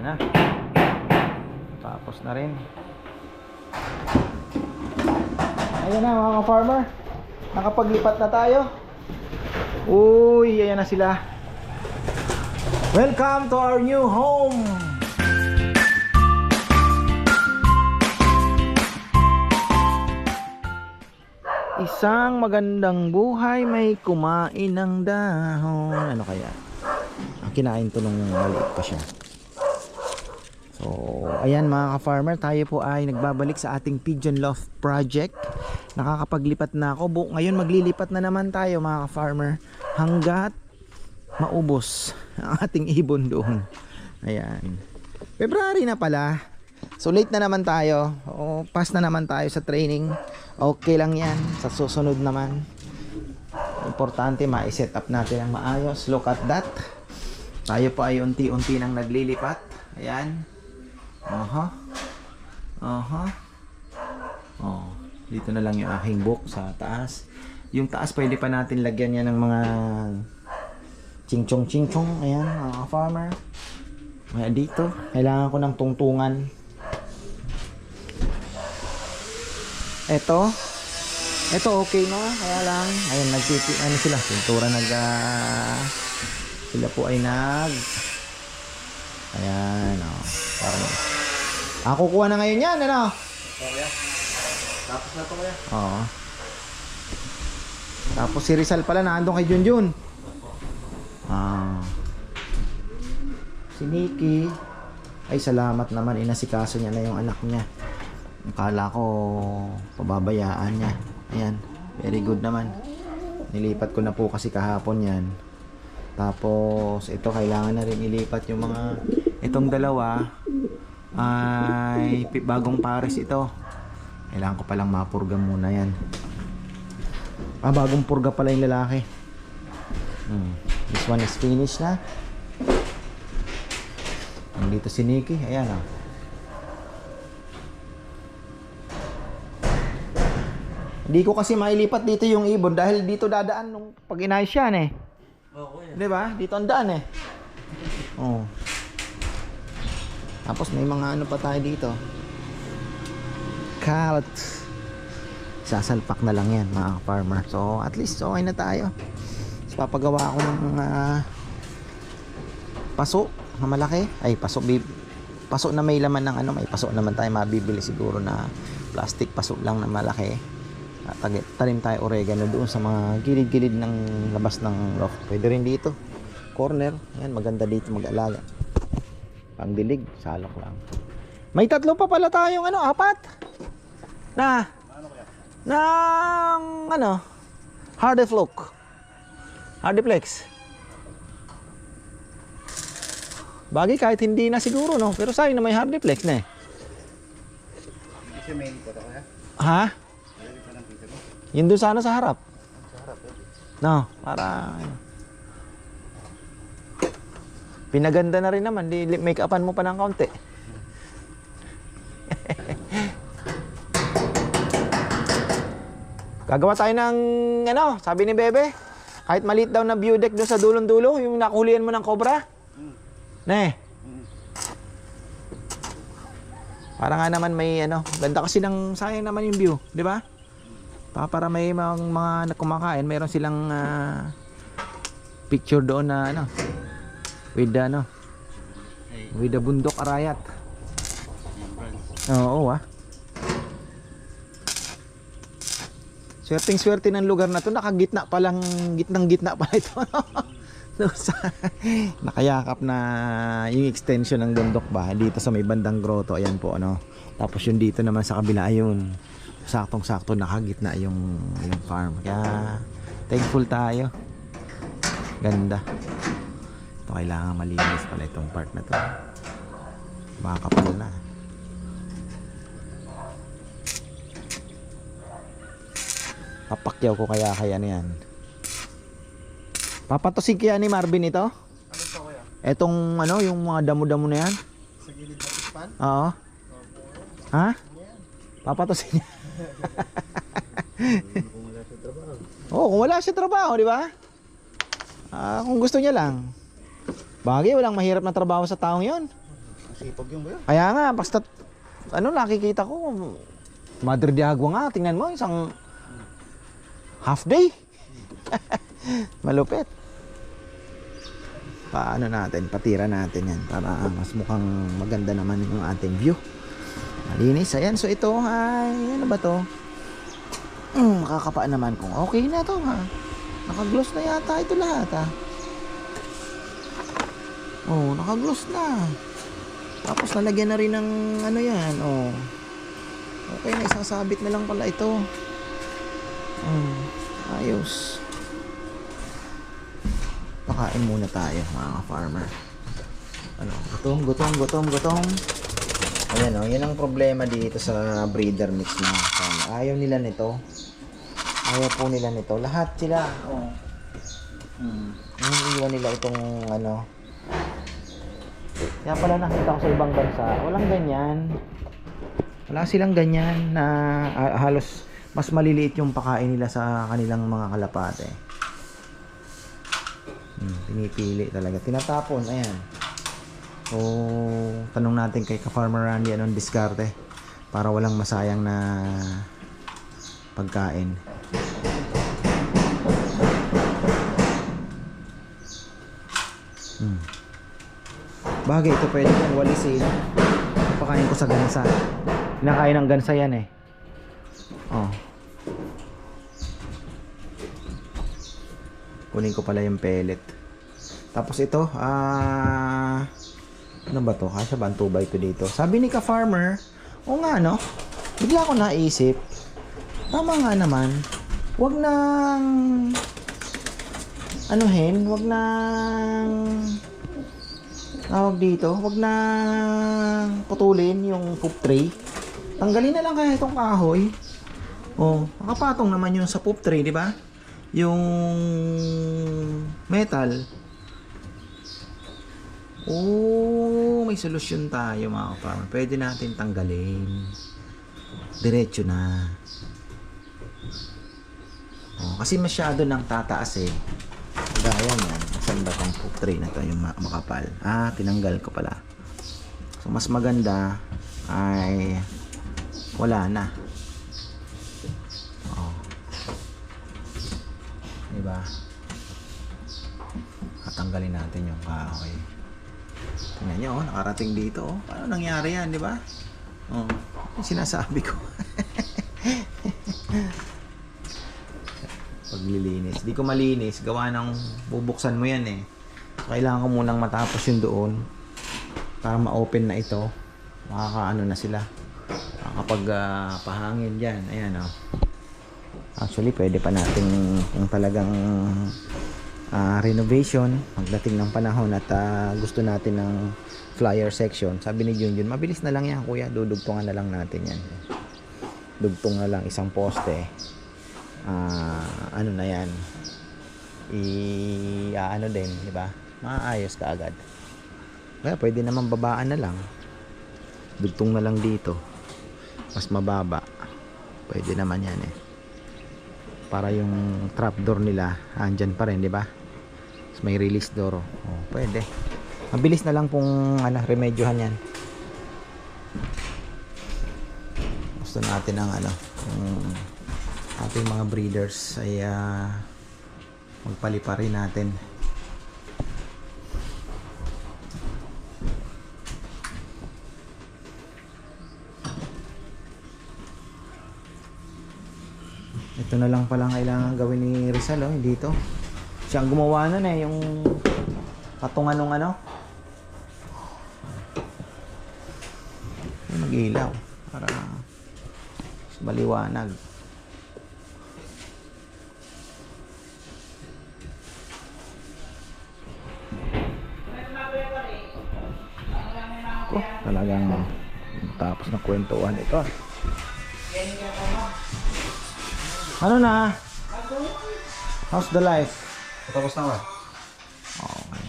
Ayan na. Tapos na rin. Ayan na mga ka-farmer. Nakapaglipat na tayo. Uy, ayan na sila. Welcome to our new home. Isang magandang buhay may kumain ng dahon. Ano kaya? Kinain to nung maliit pa siya. So, ayan mga ka-farmer, tayo po ay nagbabalik sa ating Pigeon Loft project. Nakakapaglipat na ako. Ngayon maglilipat na naman tayo mga ka-farmer hanggat maubos ang ating ibon doon. Ayan. February na pala. So late na naman tayo. O, pass na naman tayo sa training. Okay lang yan. Sa susunod naman. Importante ma-set up natin ang maayos. Look at that. Tayo po ay unti-unti nang naglilipat. Ayan. Oh, dito na lang yung aking book sa taas. Yung taas pwede pa natin lagyan yan ng mga chingchong. Ayan, mga farmer. Kaya dito, kailangan ko ng tungtungan. Ito okay na. Kaya lang, ayun, ano sila, pintura sila po ay ayan, parang kukuha na ngayon yan, ano? Okay. Tapos na to kaya? Oo. Tapos si Rizal pala naandun kay Junjun. Si Nikki ay salamat naman, inasikaso niya na yung anak niya. Akala ko pababayaan niya. Ayan, very good naman. Nilipat ko na po kasi kahapon yan. Tapos ito kailangan na rin ilipat yung mga itong dalawa ay bagong pares ito. Kailangan ko palang mapurga muna yan. Bagong purga pala yung lalaki. This one is finished na. Dito si Nikki, ayan ah. Hindi ko kasi mailipat dito yung ibon dahil dito dadaan nung pag inayos yan eh. Diba? Dito ang daan eh. Oh. Tapos may mga ano pa tayo dito. Carrot. Sasalpak na lang yan mga farmer. So at least okay na tayo. So, papagawa ako ng mga paso na malaki. Ay paso na may laman ng ano. May paso naman tayo mabibili siguro na plastic paso lang na malaki. Tanim tayo oregano doon sa mga gilid-gilid ng labas ng loft. Pwede rin dito corner, ayan, maganda dito mag-alaga. Pangdilig, salok lang. May tatlo pa pala tayong apat na ng Hardiflex. Bagay kahit hindi na siguro no, pero sayang na may Hardiflex na eh. Ha? Yun doon sana sa harap. No, para pinaganda na rin naman. Di make-upan mo pa ng kaunti. Gagawa tayo ng sabi ni Bebe, kahit maliit daw na view deck doon sa dulong-dulo, yung nakulian mo ng cobra. Ne. Para nga naman may ganda kasi ng sayang naman yung view, di ba? Para may mga kumakain, mayroon silang picture doon na with the bundok arayat. Oo Swerteng-swerte ng lugar na to, nakagitna pa lang, gitnang-gitna pa ito. Nakayakap na yung extension ng bundok ba dito sa may bandang grotto, ayan po Tapos yung dito naman sa kabila ayun. Saktong-sakto nakagitna yung farm. Kaya thankful tayo. Ganda. Ito kailangan malinis pala itong part na to. Baka kapal na. Papakyaw ko kaya yan. Papatusin kaya ni Marvin ito? Ano pa kaya? Etong yung mga damo-damo na yan? Sa gilid na pispan? Oo. Ha? Papatusin niya. Kung wala siya trabaho, di ba? Kung gusto niya lang. Bagay, walang mahirap na trabaho sa taong yon. Sipag yung ba yun? Kaya nga, basta, ano, nakikita ko, Madre de Agua nga, tingnan mo, isang half day. Malupit. Paano natin, patira natin yan para mas mukhang maganda naman yung ating view. Malinis, ayan. So ito ay, ano ba to? Makakapa naman kung okay na to ha. Nakagloss na yata ito lahat ha. Oh, nakagloss na. Tapos nalagyan na rin ng ano yan, oh. Okay na, isasabit na lang pala ito. Ayos. Pakain muna tayo mga farmer. Ano, gutom. Ayan o, yan ang problema dito sa breeder mix na farmer. Ayaw nila nito. Ayaw po nila nito. Lahat sila. Oh. Iniiwan nila itong ano. Kaya pala nakita ko sa ibang bansa, walang ganyan. Wala silang ganyan na halos mas maliliit yung pakain nila sa kanilang mga kalapate. Pinipili talaga. Tinatapon, ayan. So, tanong natin kay Ka-Farmer Randy anong diskarte para walang masayang na pagkain. Bagay ito pwede kong walisin. Pakain ko sa gansa. Kinakain ng gansa yan eh. Oh. Kunin ko pala yung pellet. Tapos ito, ano ba to? Kasya ba ang 2x2 dito? Sabi ni Ka-Farmer, o nga no, bigla ko naisip, tama nga naman, wag nang wag nang tawag dito, wag nang putulin yung poop tray. Tanggalin na lang kaya itong kahoy. Oh, nakapatong naman yung sa poop tray, di ba? Yung metal. Oh, may solusyon tayo mga farmer. Pwede natin tanggalin. Diretso na. Oh, kasi masyado nang tataas eh. Gaya yan. Saan ba tong poop tray na to yung makapal? Tinanggal ko pala. So mas maganda ay wala na. Oh. Diba? Tatanggalin natin yung kahoy. Tingnan nyo, nakarating dito. Paano nangyari yan, di ba? Yung sinasabi ko. Paglilinis. Di ko malinis. Gawa ng bubuksan mo yan eh. So, kailangan ko munang matapos yung doon para ma-open na ito. Makakaano na sila. Kapag pahangin dyan. Ayan o. Actually, pwede pa natin kung talagang renovation pagdating ng panahon at gusto natin ng flyer section. Sabi ni Junjun, mabilis na lang yan kuya, dudugtungan na lang natin yan. Dugtong na lang isang poste. Ano na yan, ano din, di ba? Maayos ka agad. Kaya pwede naman babaan na lang. Dugtong na lang dito. Mas mababa. Pwede naman yan eh. Para yung trapdoor nila andyan pa rin, di ba? May release door. Oh, pwede. Mabilis na lang pong remedyohan yan. Gusto natin ng yung ating mga breeders ay magpalipa rin natin. Ito na lang palang kailangan gawin ni Rizal dito. Siya ang gumawa nun yung patungan ng mag-ilaw para maliwanag. Talagang tapos na kwentuhan ito. Ano na? How's the life? Tapos na ba? Okay.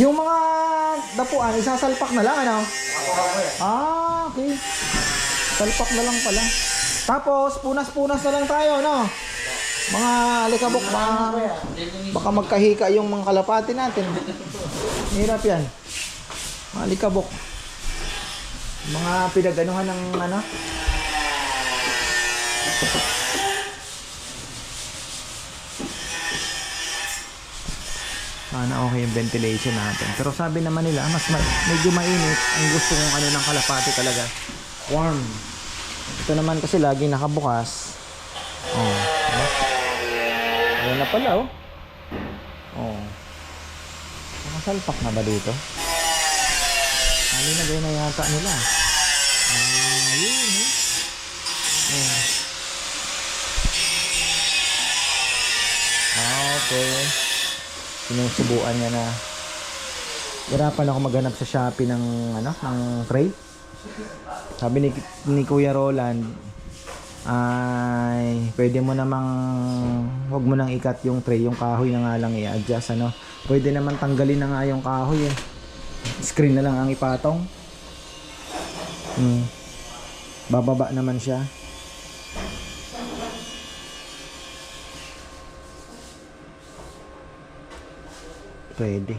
Yung mga dapuan, isasalpak na lang, ano? Ah, okay. Salpak na lang pala. Tapos, punas-punas na lang tayo, no? Mga alikabok, baka magkahika yung mga kalapati natin. Hirap yan. Mga alikabok. Mga pinaganuhan ng ano? Sana okay yung ventilation natin. Pero sabi naman nila, medyo mainit. Ang gusto kong ano ng kalapati talaga, warm. Ito naman kasi laging nakabukas. Oh. Ayan na pala, oh. Oh. Nakasalpak na ba dito? Nalinagay na yata nila. Yun, eh. Oh. Okay. Sinusubuan niya na. Hirapan ako maghanap sa Shopee ng ano, ng tray. Sabi ni Kuya Roland, ay pwede mo namang wag mo nang ikat yung tray, yung kahoy na nga lang i-adjust, ano. Pwede naman tanggalin na nga yung kahoy, eh. Screen na lang ang ipatong. Bababa naman siya. Pwede.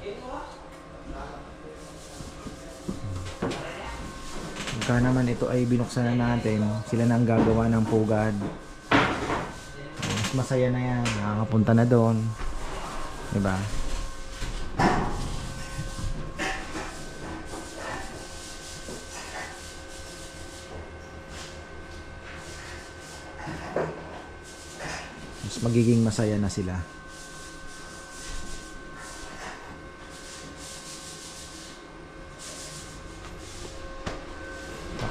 Pagka naman ito ay binuksan na natin, sila na ang gagawa ng pugad. Mas masaya na yan. Nakakapunta na doon. Diba? Mas magiging masaya na sila.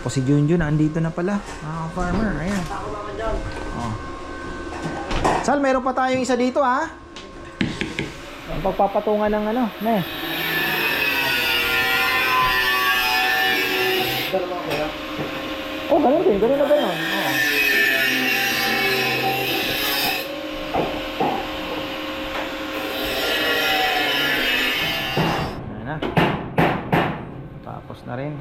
Tapos si Junjun andito na pala, mga farmer. Ayan. Oh. Sal, meron pa tayong isa dito, ha? Ang pagpapatungan ng ano, ne. Oh, ganun din, ganun na ganun. Oh. Ayan na. Tapos na rin.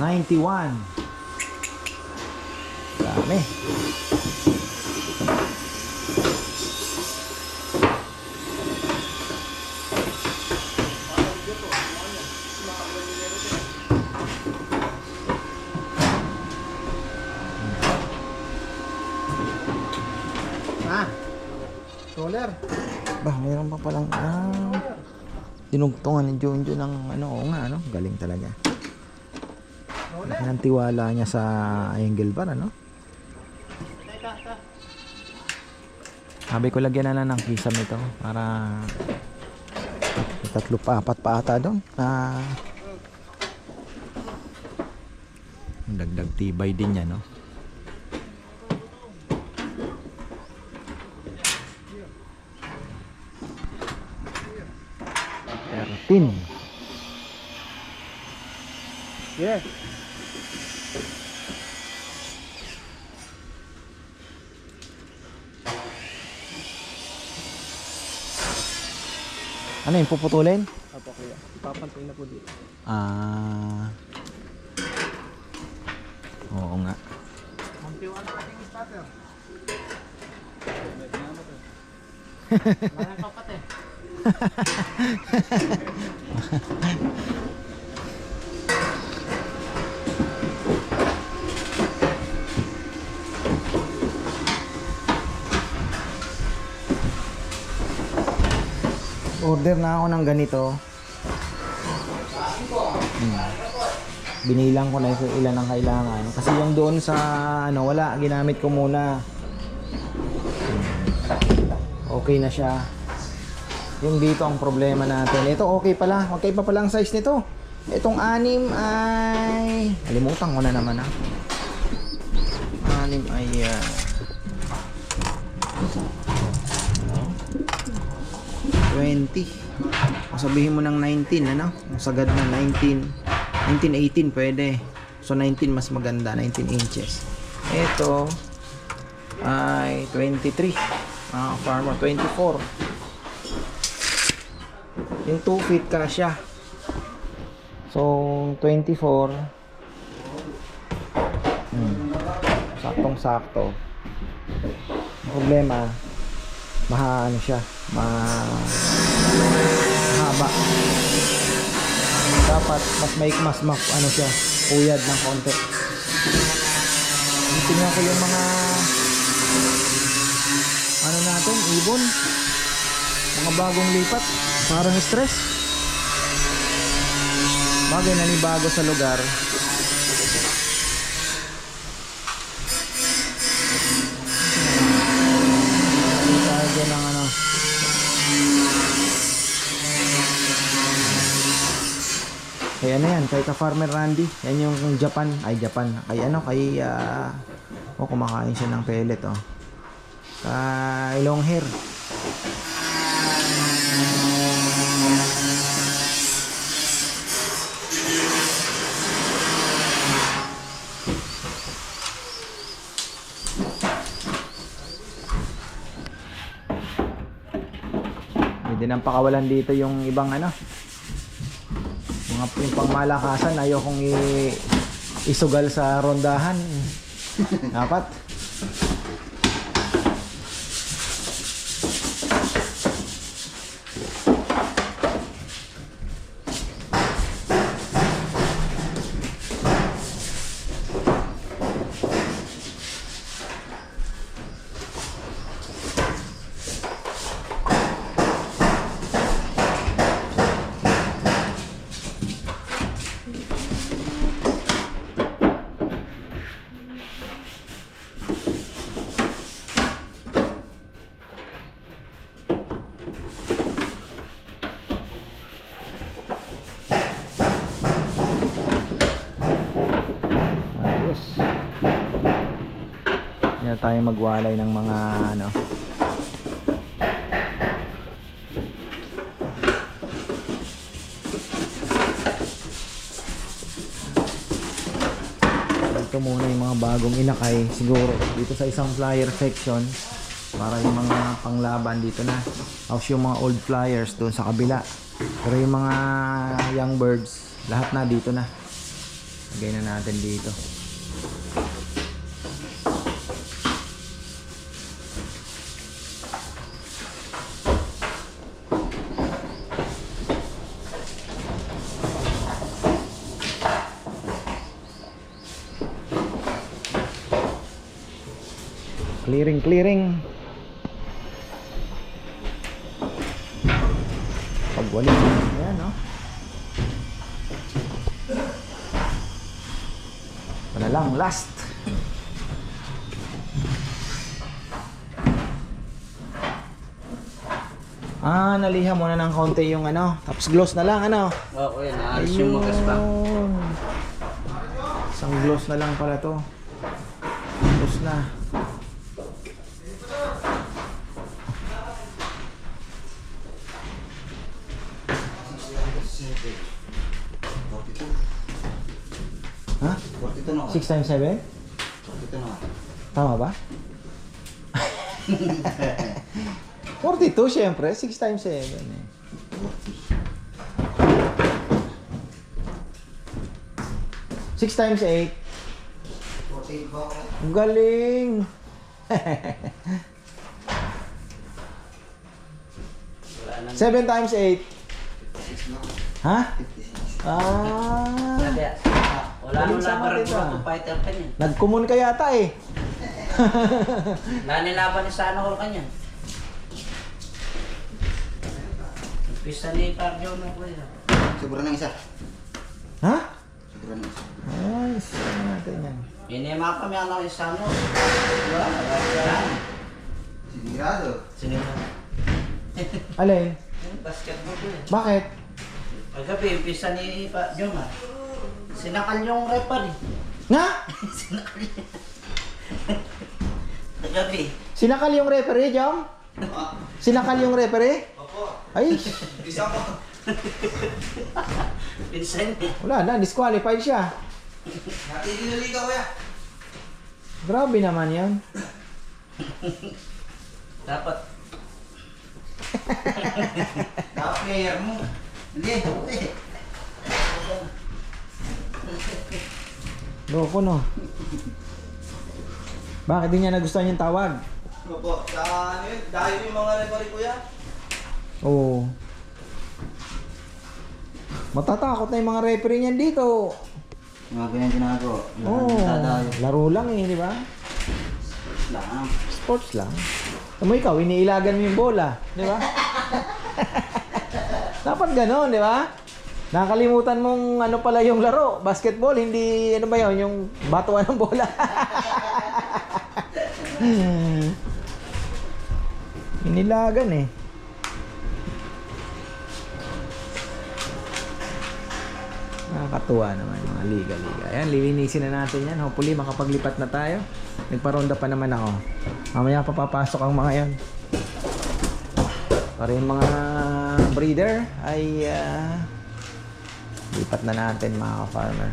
$91. Dami. Solar. Bah, mayroon pa palang tinugtungan ni Junjun ng ano, oo nga, ano, galing talaga. Laki ng tiwala niya sa angle bar, ano? Sabi ko lagyan na lang ng kisam ito para tatlo pa, apat pa ata doon. Dagdag tibay din yan, no? Yes. Ano yung puputulin? Apo kuya, ipapantay na po dito. Oo nga. Magtiwala ka tingin starter. Mayang kapat eh. Order na ako ng ganito. Binilang ko na yung ilan ang kailangan. Kasi yung doon sa ano, wala, ginamit ko muna. Okay na siya. Yung dito ang problema natin. Ito okay pala. Okay pa pala ang size nito. Itong 6 ay kalimutan ko na naman, ha. 6 ay 20. Sabihin mo ng 19, ano? Sagad na 19. 18 pwede. So 19 mas maganda, 19 inches. Ito ay 23. Farmer 24. Yung 2 feet kasya. So 24. Saktong sakto. Ang problema, ano siya, mahaba. Dapat mas ano siya, uyad ng konti. Tingnan ko yung mga ano natin, ibon. Mga bagong lipat, parang stress. Bagay nanibago sa lugar. Tayo ng ano. Kaya ano yan, kay ka-farmer Randy. Yan yung Japan. Kay kumakain siya ng pellet, oh. Kay long hair. Pwede nang pakawalan dito yung ibang ano. Yung pangmalakasan, ayokong isugal sa rondahan. Dapat. Yan tayo magwalay ng mga ano. Ito muna yung mga bagong inakay siguro dito sa isang flyer section para yung mga panglaban dito na. Tapos yung mga old flyers doon sa kabila. Pero yung mga young birds lahat na dito na. Lagay na natin dito. Clearing. Pagwali. Ayan, no? Wala lang, last. Naliha muna ng konti yung ano. Tapos gloss na lang, ano? Oo, yan. Naalis yung magas pa. Isang gloss na lang pala to. Gloss na. Ha? 6 times 7? Tama ba? 42 syempre, 6 times 7 eh. 6 times 8. 48 ba ako? Ang galing! 7 times 8. 56 na. Ha? 56. Wala nang Galing sa laban mga ng fighter kanya. Nagkumun ka yata eh. Nanilaban ni sana ko kanya. Pista ni Parjo na ko yun. Sobra ng isa. Ha? Sobra ng isa. Ay, saan natin yan? Inema kami ang ako sa ano. Diba? Yan. Sinigurado. Sinima. Alin? Basketball ko eh. Bakit? Paggabi, pista ni Parjo ma. Sinakal yung referee. Nga? Sinakal niya. Paggabi. Sinakal yung referee, Jom? Sinakal yung referee? Opo. Ay, Isa mo. Pinsan niya. wala na, disqualified siya. Natigil ko ya. Grabe naman yan. Dapat. Dapat player mo. Hindi, hindi. Loko no. Bakit di niya nagustuhan yung tawag? Opo, ano yun? Dahil yung mga referee kuya. Oo. Matatakot na yung mga referee niyan dito. Mga ganyan ginagawa. Oo. Laro lang eh, di ba? Lang. Sports lang. Tamo ikaw, iniilagan mo yung bola, di ba? Dapat gano'n, di ba? Nakalimutan mong ano pala yung laro, basketball, hindi ano ba yun, yung batuan ng bola. Inilagan eh. Nakakatuwa naman yung mga liga-liga. Ayan, lilinisin na natin yan. Hopefully makapaglipat na tayo. Nagparonda pa naman ako. Mamaya papapasok ang mga yan. Para yung mga breeder ay lipat na natin mga ka-farmer.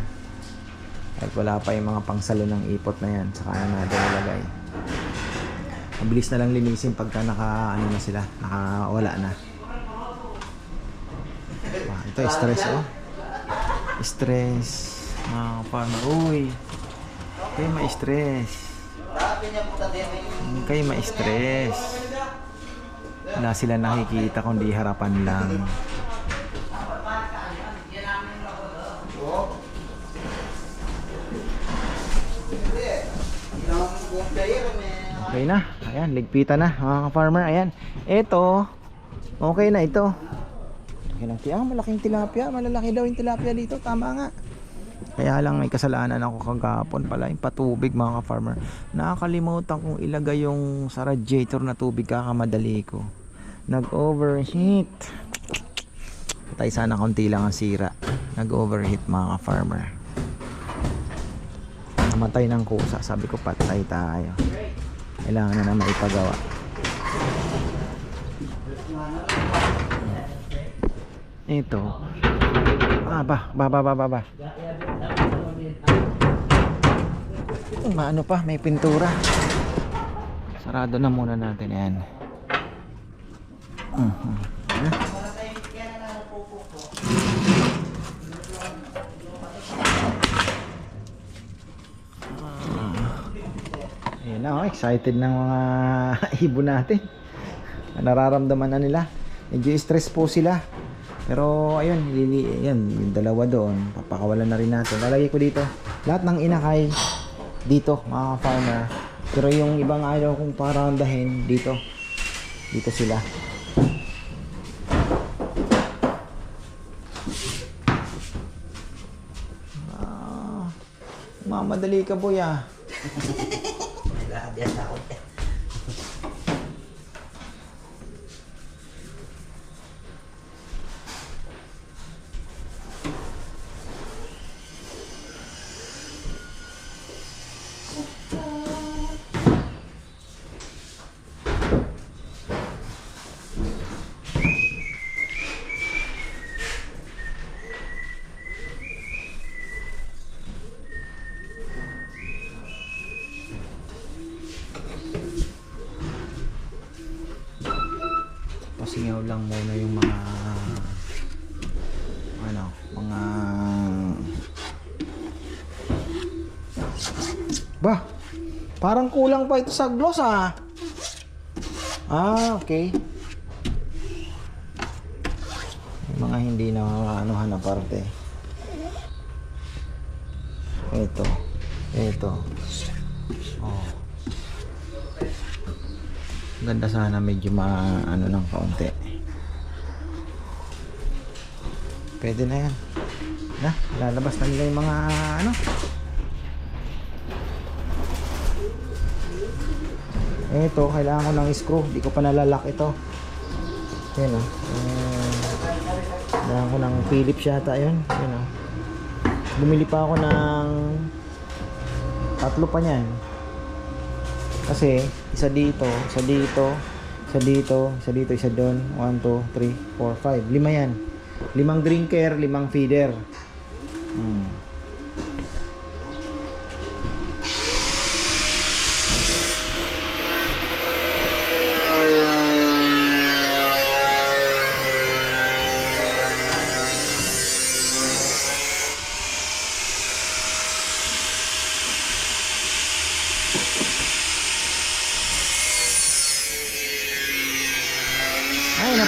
Kahit wala pa yung mga pangsalo ng ipot na yan. Saka na natin ilagay. Mabilis na lang linisin pagka ano na sila. Nakawala na. Ito stress oh. Stress mga ka-farmer. Uy, kayo ma-stress. Kayo ma-stress. Wala sila nakikita kundi harapan lang. Okay na. Ayan, ligpitan na mga ka-farmer. Ayan. Ito, okay na ito. Malaking tilapia. Malalaki daw yung tilapia dito. Tama nga. Kaya lang may kasalanan ako kagapon pala. Yung patubig mga ka-farmer. Nakakalimutan kong ilagay yung sa radiator na tubig kakamadali ko. Nag-overheat. Patay sana konti lang ang sira. Nag-overheat mga ka-farmer. Namatay ng kusa. Sabi ko patay tayo. Kailangan na maipagawa. Ito. Ba. Ano pa, may pintura. Sarado na muna natin yan. Ayan na, excited ng mga ibon natin. Nararamdaman na nila. Medyo stress po sila. Pero ayun, yan, yung dalawa doon, papakawalan na rin natin. Lalagay ko dito lahat ng inakay dito mga farmer. Pero yung ibang ayaw kong parandahin dito sila. Mamadali ka boy ah. Pasingaw lang muna yung mga parang kulang pa ito sa gloss ah. Okay. Yung mga hindi na anuhan na parte. Ito. Oh. Ganda sana medyo ng kaunti. Pwede na yan. Lalabas na nila yung mga Ito, kailangan ko ng screw. Di ko pa nalalak ito. Yan o. Kailangan ko ng Phillips yata yun. Yan o. Bumili pa ako ng 3 pa niyan. Kasi, isa dito, isa doon. 1, 2, 3, 4, 5. 5 yan. 5 drinker, 5 feeder.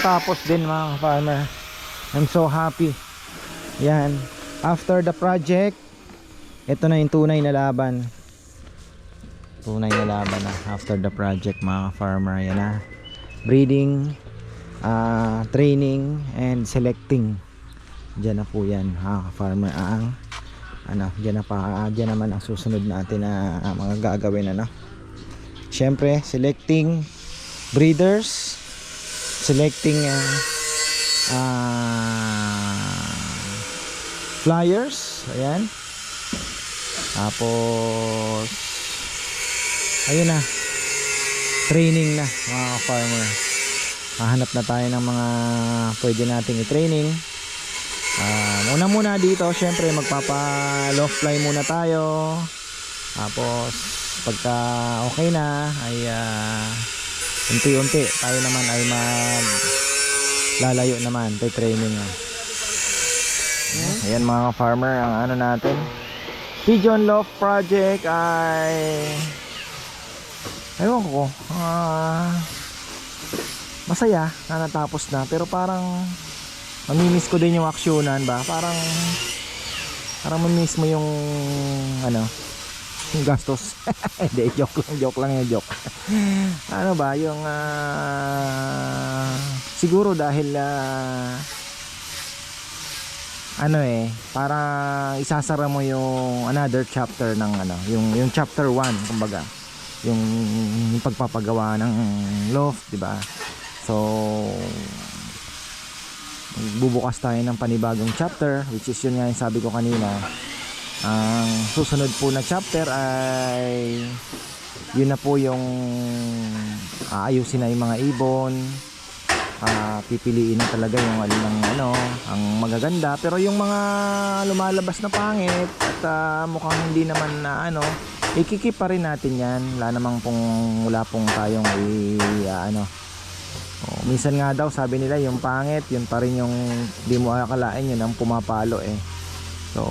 tapos din mga farmer. I'm so happy. Yan. After the project, ito na yung tunay na laban. Tunay na laban na after the project mga farmer. Yan na. Breeding, training, and selecting. Diyan na po yan mga farmer. Diyan naman ang susunod natin na mga gagawin. Siyempre, selecting breeders, selecting flyers. Ayan. Tapos ayun na, training na mga farmer. Hahanap na tayo ng mga pwede nating i-training. Muna dito syempre magpapa loft fly muna tayo. Tapos pagka okay na ay unti-unti tayo naman ay lalayo naman tayo training. Ayan mga farmer, ang ano natin, pigeon loft project ay ewan ko, masaya na natapos na, pero parang mamimiss ko din yung aksyonan ba, parang mamimiss mo yung yung gastos. Hindi, joke lang yung joke. Ano ba yung siguro dahil para isasara mo yung another chapter ng yung chapter 1 kumbaga, yung pagpapagawa ng loft, di ba? So bubukas tayo ng panibagong chapter, which is yun nga yung sabi ko kanina. Ang susunod po na chapter ay yun na po yung aayusin na yung mga ibon. Pipiliin na talaga yung ang magaganda, pero yung mga lumalabas na pangit at mukhang hindi naman ikikip pa rin natin yan. Wala pong tayong minsan nga daw sabi nila yung pangit yun pa rin yung di mo akalain yun ang pumapalo so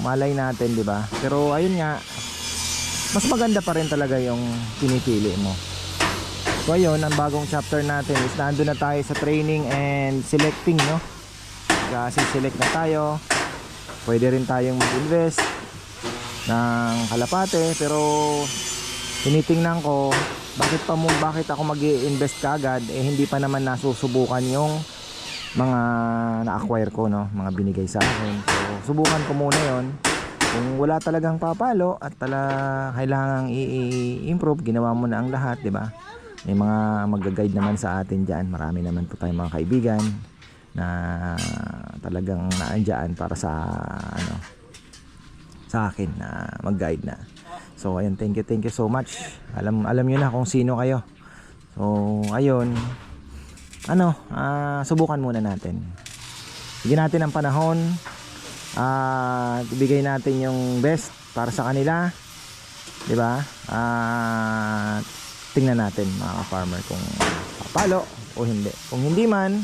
malay natin, di ba? Pero ayun nga, mas maganda pa rin talaga yung pinipili mo. So ayun, ang bagong chapter natin is nandun na tayo sa training and selecting, no? Kasi select na tayo. Pwede rin tayong mag-invest ng kalapate, pero tinitingnan ko bakit ako mag-i-invest kagad hindi pa naman nasusubukan yung mga na-acquire ko, no? Mga binigay sa akin. So subukan ko muna yon. Kung wala talagang papalo at kailangang i-improve, ginawa mo na ang lahat, di ba? May mga mag-guide naman sa atin dyan. Marami naman po tayong mga kaibigan na talagang naandyan para sa akin na mag-guide na. So ayun, thank you so much. Alam niyo na kung sino kayo. So ayun, subukan muna natin. Bigyan natin ng panahon, ibigay natin yung best para sa kanila, di ba? Tingnan natin mga farmer kung papalo o hindi. Kung hindi man,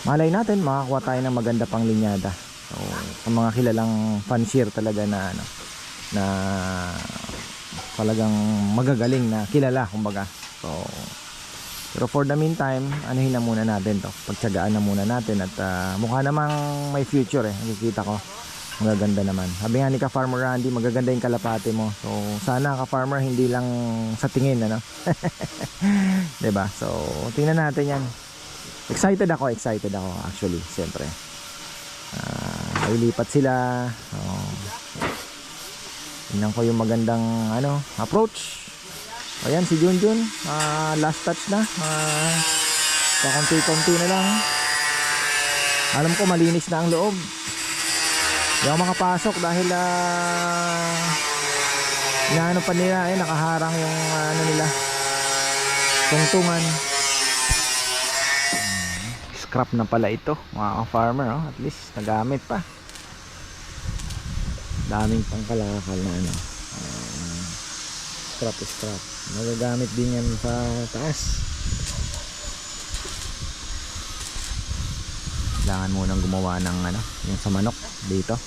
malay natin makakuha tayo ng maganda pang linyada. So, ang mga kilalang fancier talaga na talagang magagaling na kilala kumbaga. So, pero for the meantime, anuhin na muna natin to. Pagtiyagaan na muna natin at mukha namang may future nakikita ko. Magaganda naman. Sabi nga ni Ka-Farmer Randy, magaganda yung kalapate mo. So, sana Ka-Farmer hindi lang sa tingin, diba? So, tingnan natin yan. Excited ako actually, siyempre. Nailipat sila. Tingnan ko yung magandang approach. Ayan si Junjun, last touch na. Kakunti-kunti na lang. Alam ko malinis na ang loob. Hindi ako makapasok dahil inaano pa nila, nakaharang yung nila, tungtungan. Scrap na pala ito mga farmer, at least nagamit pa. Daming pangkalakal na scrap. Magagamit din yan sa taas. Kailangan munang gumawa ng yung sa manok dito.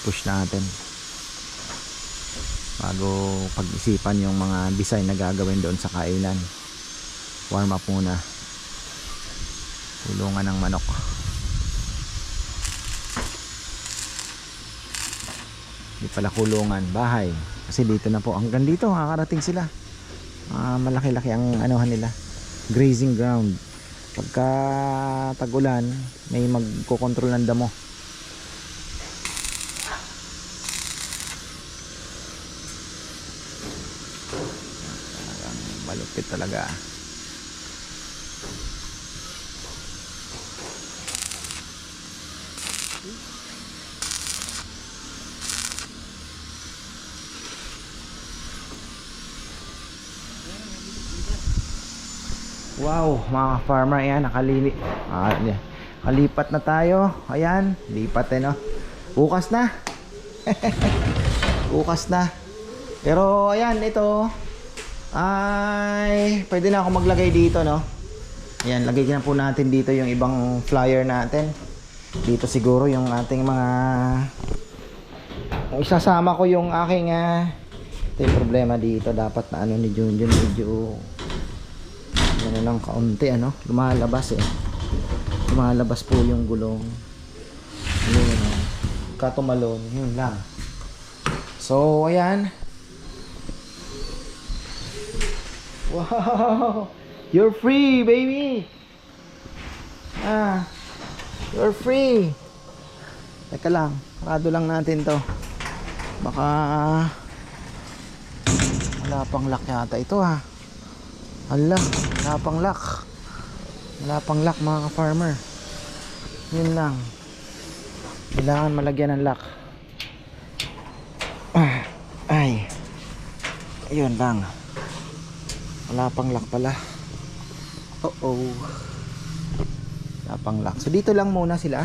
Push natin. bago pag-isipan yung mga design na gagawin doon sa kainan. Warm up muna. Kulungan ng manok. Di pala kulungan, bahay. Kasi dito na po, hanggang dito makakarating sila. Malaki-laki ang anuhan nila, grazing ground. Pagka tag-ulan, may magkokontrol ng damo. Malupit talaga. Wow, mga farmer, ayan, nakalipat na tayo. Ayan, lipat no. Bukas na. Bukas na. Pero ayan, ito ay pwede na ako maglagay dito, no. Ayan, lagay na po natin dito yung ibang flyer natin. Dito siguro yung ating mga isasama ko yung aking ito yung problema dito. Dapat na ano ni Junjun, medyo ano lang kaunti, ano, lumalabas lumalabas po yung gulong. Yun, katumalon, yun lang. So ayan, wow, you're free baby. You're free. Teka lang, parado lang natin to, baka wala pang lock yata ito Hala, wala pang lock. Wala pang lock mga ka-farmer. Yun lang. Kailangan malagyan ng lock. Ay. Ayun lang. Wala pang lock pala. Wala pang lock. So dito lang muna sila.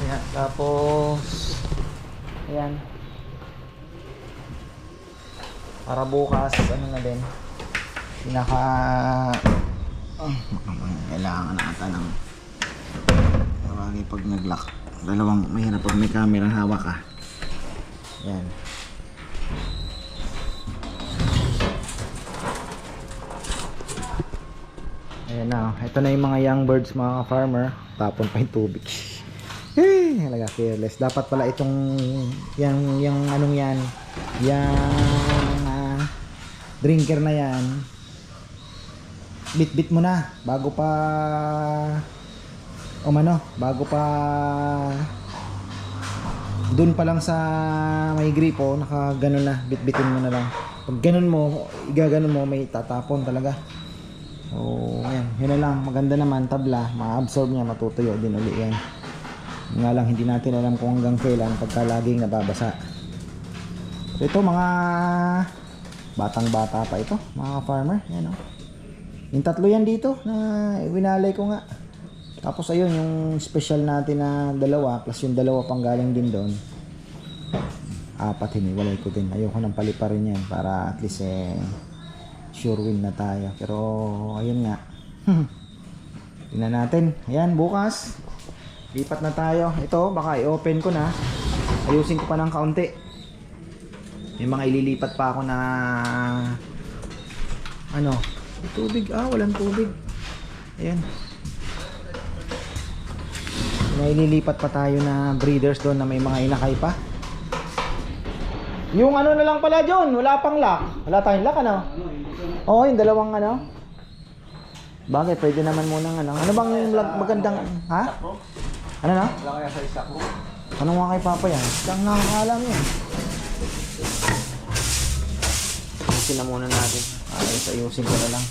Ayan, tapos ayan. Para bukas ano na din. Kailangan na ata ng bagay pag nag-lock. Dalawang mahirap pag may camera hawak Yan. Ayan na. Ito na yung mga young birds mga farmer. Tapon pa yung tubig. Halaga careless. Dapat pala itong yung anong yan. Yung drinker na yan. Bit-bit mo na bago pa bago pa dun pa lang sa may gripo, naka ganun na, bit-bitin mo na lang. Pag ganun mo, igaganon mo, may tatapon talaga. So ayan, yun na lang. Maganda naman, tabla, ma-absorb niya, matutuyo din uli yan. Nga lang hindi natin alam kung hanggang kailan pagka laging nababasa. So ito mga batang bata pa ito mga farmer, yan yung tatlo yan dito na winalay ko nga. Tapos ayun yung special natin na dalawa plus yung dalawa pang galing din doon. 4 hiniwalay ko din. Ayoko nang paliparin yan para at least sure win na tayo. Pero ayun nga. Tingnan natin. Ayan, bukas lipat na tayo. Ito baka i-open ko na. Ayusin ko pa ng kaunti. May mga ililipat pa ako na tubig. Walang tubig. Ayan. May ililipat pa tayo na breeders doon na may mga inakay pa. Yung na lang pala John, wala pang lock. Wala tayong lock Oo, yung dalawang Bagay, pwede naman munang ano bang magandang Ano na? Wala kaya sa isa ko. Ano nga kay Papa yan? Siyang nakakaalam yan. Ayusin na muna natin. Ayusin ko na lang.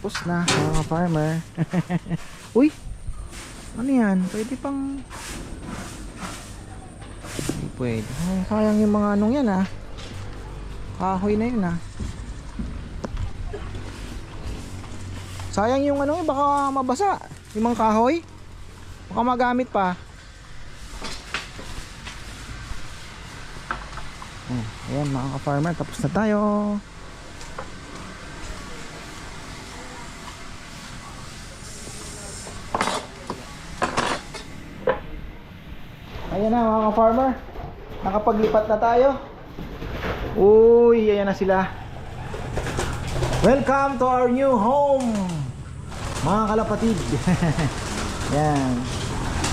Tapos na mga farmer. Uy! Ano yan? Pwede pang... Hindi pwede. Sayang yung mga anong yan kahoy na yun sayang yung baka mabasa yung mga kahoy, baka magamit pa. Ayan mga ka-farmer, tapos na tayo. na mga ka-farmer. Nakapaglipat na tayo. Uy, ayan na sila. Welcome to our new home, mga kalapatid. Yan.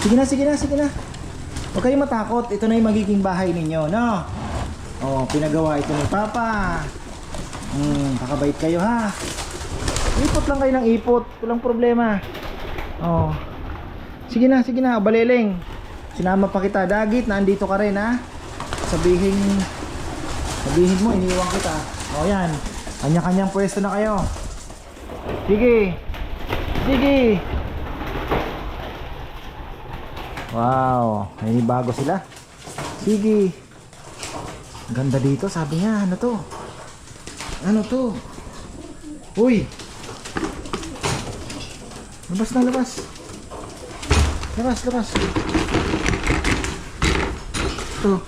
Sige na, sige na, sige na. Huwag kayong matakot. Ito na yung magiging bahay ninyo, no? Oh, pinagawa ito ni Papa. Pakabait kayo, ha? Ipot lang kayo ng ipot. Walang problema. Oh. Sige na, baleleng. Sinama pa kita, Dagit, nandito ka rin, ha? Sabihin mo, iniwan kita. O yan, kanya-kanyang pwesto na kayo. Sige. Sige. Wow, may bago sila. Sige. Ganda dito, sabi niya. Ano to? Ano to? Uy. Labas na, labas. Labas, labas. Ito.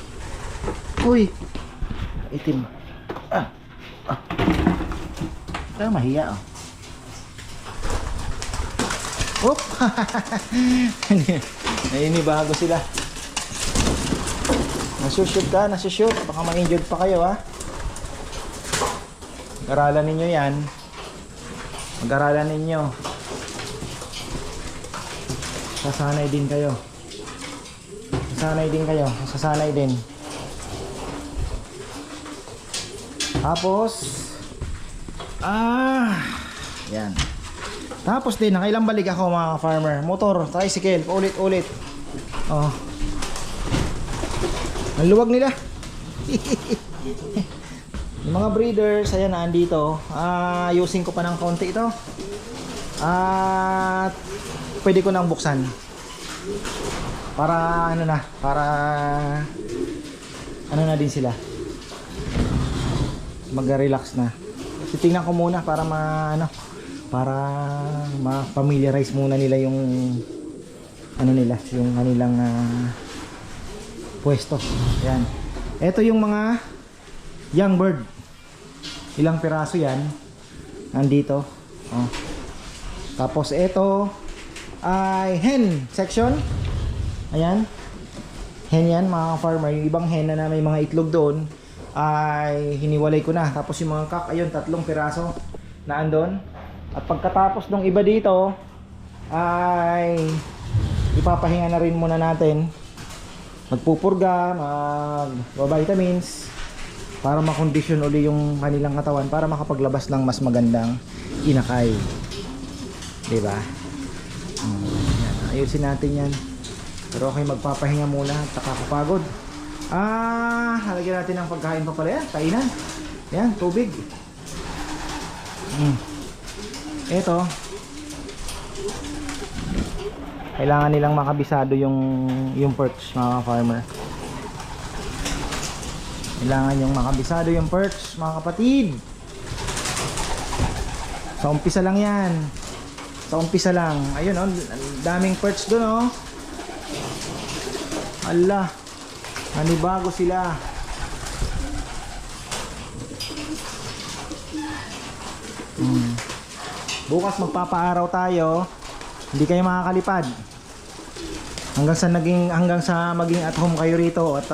Uy. Itim. Ito mahiya, oh. Oop. Ayun, bago sila. Nasushoot ka, nasushoot. Baka ma-injured pa kayo, ha. Mag-aralan ninyo yan. Mag-aralan ninyo. Sasanay din kayo. Sasanay din kayo. Sasanay din. Tapos yan. Tapos din, nakailang balik ako mga farmer. Motor, tricycle, paulit-ulit. Oh. Ang luwag nila. Yung mga breeders, ayan na andito. Ayusin ko pa ng konti ito. At pwede ko nang buksan. Para ano na, para ano na din sila. Mag-relax na. Titingnan ko muna para para ma-familiarize muna nila yung ano nila, yung kanilang pwesto. Ayan. Ito yung mga young bird. Ilang piraso yan. Nandito. Oh. Tapos ito ay hen section. Ayan. Hen yan mga farmer. Yung ibang hen na may mga itlog doon ay hiniwalay ko na. Tapos yung mga cock, ayun, 3 piraso na andon. At pagkatapos ng iba dito ay ipapahinga na rin muna natin. Magpupurga, mag-vitamins para makondisyon uli yung kanilang katawan para makapaglabas ng mas magandang inakay. Diba? Yan, ayusin natin yan. Pero okay, magpapahinga muna at nakakapagod. Halagyan natin ng pagkain pa pala yan. Kainan. Yan, tubig. Ito. Kailangan nilang makabisado yung perch, mga farmer. Kailangan yung makabisado yung perch, mga kapatid. Sa umpisa lang yan. Sa umpisa lang. Ayun, oh, daming perch doon, oh. Allah. Nanibago sila. Bukas magpapaaraw tayo. Hindi kayo makakalipad. Hanggang sa maging at home kayo rito at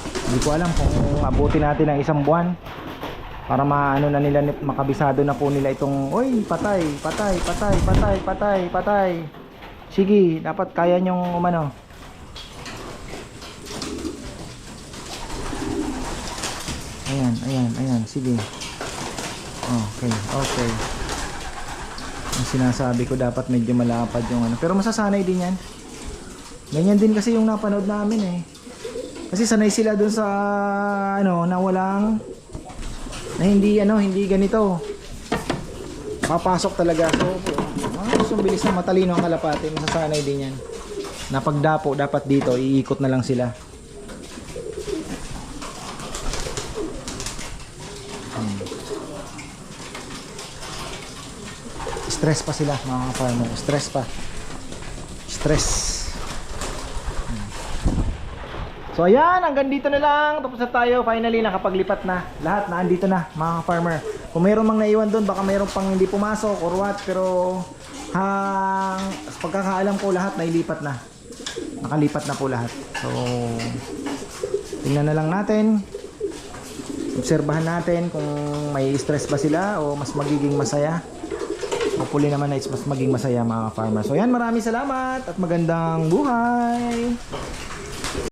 hindi ko alam kung abutin natin ng 1 buwan para maano na nila, makabisado na po nila itong oy, patay. Sige, dapat kaya nyong umano. Ayan, sige. Okay. Ang sinasabi ko, dapat medyo malapad yung ano. Pero masasanay din yan. Ganyan din kasi yung napanood namin eh. Kasi sanay sila dun sa na walang na hindi ganito. Papasok talaga. So bilis na, matalino ang kalapate. Masasanay din yan. Napagdapo dapat dito, iikot na lang sila. Stress pa sila mga farmer. Stress. So ayan, hanggang dito na lang. Tapos na tayo. Finally, nakapaglipat na. Lahat na andito na mga farmer. Kung mayroon mang naiwan doon, baka mayroon pang hindi pumasok or what. Pero pagkakaalam ko, lahat nailipat na. nakalipat na po lahat. So tingnan na lang natin, obserbahan natin kung may stress ba sila o mas magiging masaya. Hopefully naman na mas maging masaya mga farmer. So yan, maraming salamat at magandang buhay.